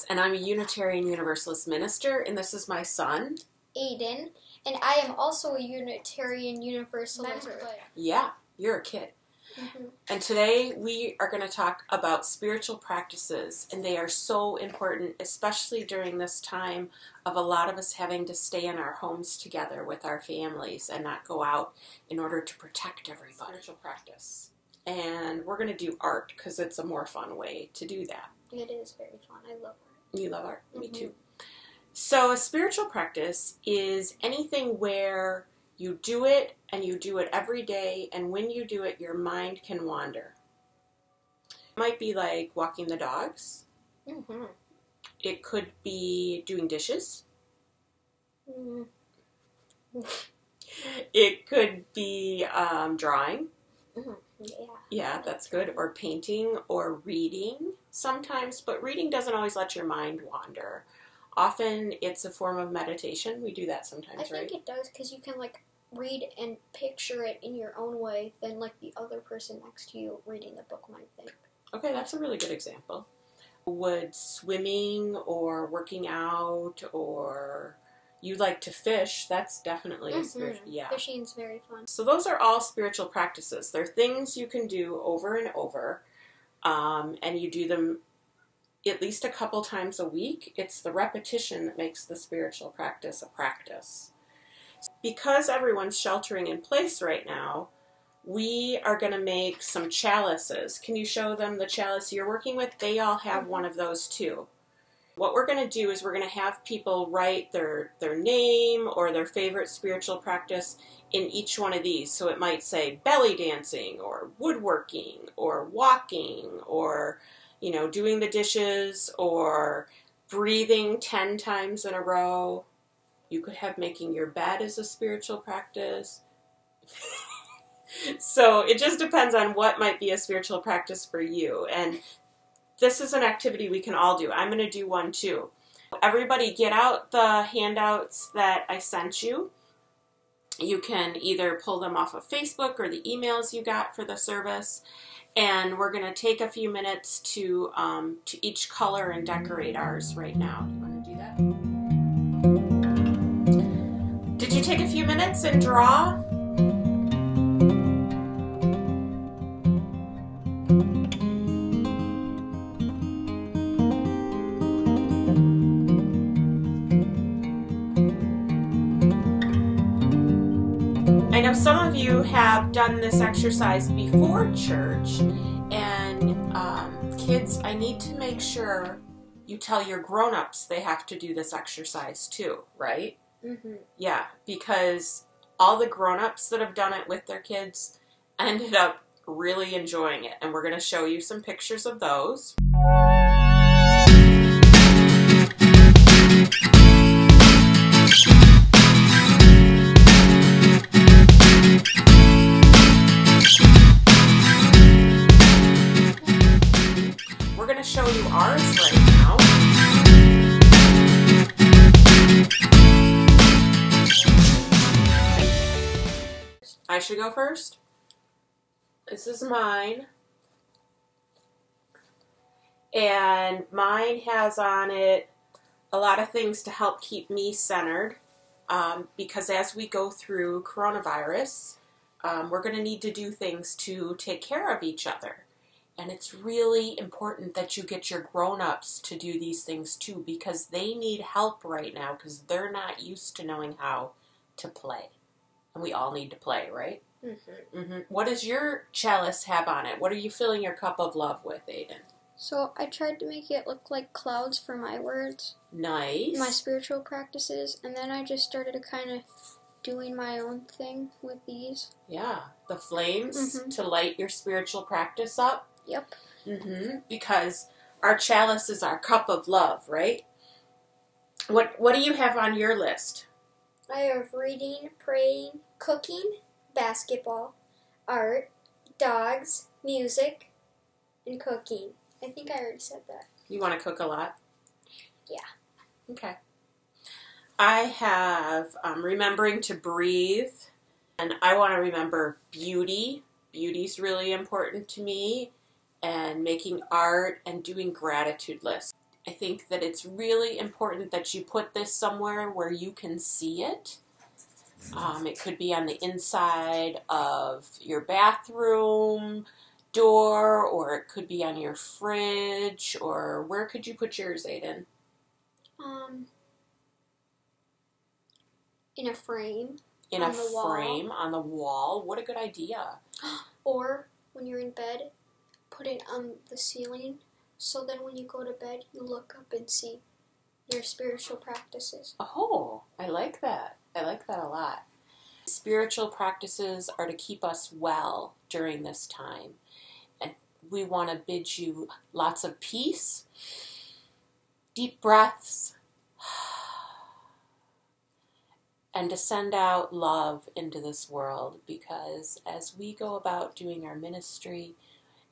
and I'm a Unitarian Universalist minister, and this is my son, Aiden, and I am also a Unitarian Universalist. Yeah, you're a kid. Mm-hmm. And today we are going to talk about spiritual practices, and they are so important, especially during this time of a lot of us having to stay in our homes together with our families and not go out in order to protect everybody. Spiritual practice. And we're going to do art because it's a more fun way to do that. It is very fun. I love art. You love art? Mm-hmm. Me too. So a spiritual practice is anything where you do it and you do it every day, and when you do it, your mind can wander. It might be like walking the dogs. Mm-hmm. It could be doing dishes. Mm-hmm. It could be drawing. Mm-hmm. Yeah, that's good. Or painting or reading sometimes, but reading doesn't always let your mind wander. Often it's a form of meditation. We do that sometimes, right? I think it does because you can read and picture it in your own way than the other person next to you reading the book might think. Okay, that's a really good example. Would swimming or working out, or you like to fish, that's definitely a spiritual, yeah. Fishing's very fun. So those are all spiritual practices. They're things you can do over and over, and you do them at least a couple times a week. It's the repetition that makes the spiritual practice a practice. Because everyone's sheltering in place right now, we are going to make some chalices. Can you show them the chalice you're working with? They all have one of those too. What we're going to do is we're going to have people write their name or their favorite spiritual practice in each one of these. So it might say belly dancing or woodworking or walking or, doing the dishes or breathing 10 times in a row. You could have making your bed as a spiritual practice. So it just depends on what might be a spiritual practice for you. And this is an activity we can all do. I'm going to do one too. Everybody get out the handouts that I sent you. You can either pull them off of Facebook or the emails you got for the service. And we're going to take a few minutes to each color and decorate ours right now. You want to do that? Did you take a few minutes and draw? I know some of you have done this exercise before church, and kids, I need to make sure you tell your grown-ups they have to do this exercise too, right? Mm-hmm. Yeah, because all the grown-ups that have done it with their kids ended up really enjoying it, and we're going to show you some pictures of those. We're going to show you ours right now. I should go first? This is mine. And mine has on it a lot of things to help keep me centered. Because as we go through coronavirus, we're going to need to do things to take care of each other. And it's really important that you get your grown-ups to do these things too, because they need help right now because they're not used to knowing how to play. And we all need to play, right? Mm-hmm. Mm-hmm. What does your chalice have on it? What are you filling your cup of love with, Aiden? So I tried to make it look like clouds for my words. Nice. My spiritual practices, and then I just started kind of doing my own thing with these. Yeah, the flames to light your spiritual practice up. Yep. Mm-hmm. Because our chalice is our cup of love, right? What do you have on your list? I have reading, praying, cooking, basketball, art, dogs, music, and cooking. I think I already said that. You want to cook a lot? Yeah. Okay. I have remembering to breathe, and I want to remember beauty. Beauty's really important to me, and making art and doing gratitude lists. I think that it's really important that you put this somewhere where you can see it. It could be on the inside of your bathroom door, or it could be on your fridge, or where could you put yours, Aiden? In a frame. In a frame on the wall. What a good idea. Or when you're in bed, put it on the ceiling, so then when you go to bed, you look up and see your spiritual practices. Oh, I like that. I like that a lot. Spiritual practices are to keep us well during this time. And we want to bid you lots of peace, deep breaths, and to send out love into this world, because as we go about doing our ministry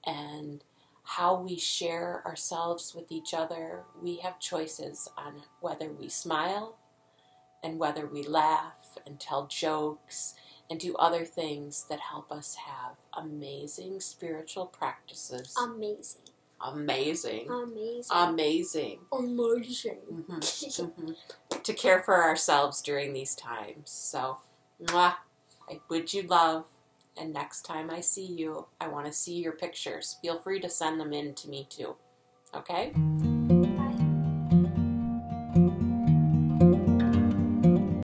and how we share ourselves with each other, we have choices on whether we smile and whether we laugh and tell jokes and do other things that help us have amazing spiritual practices. Amazing. Amazing. Amazing. Amazing. Amazing. Mm-hmm. Mm-hmm. To care for ourselves during these times. So, mwah, I bid you love. And next time I see you, I want to see your pictures. Feel free to send them in to me too. Okay?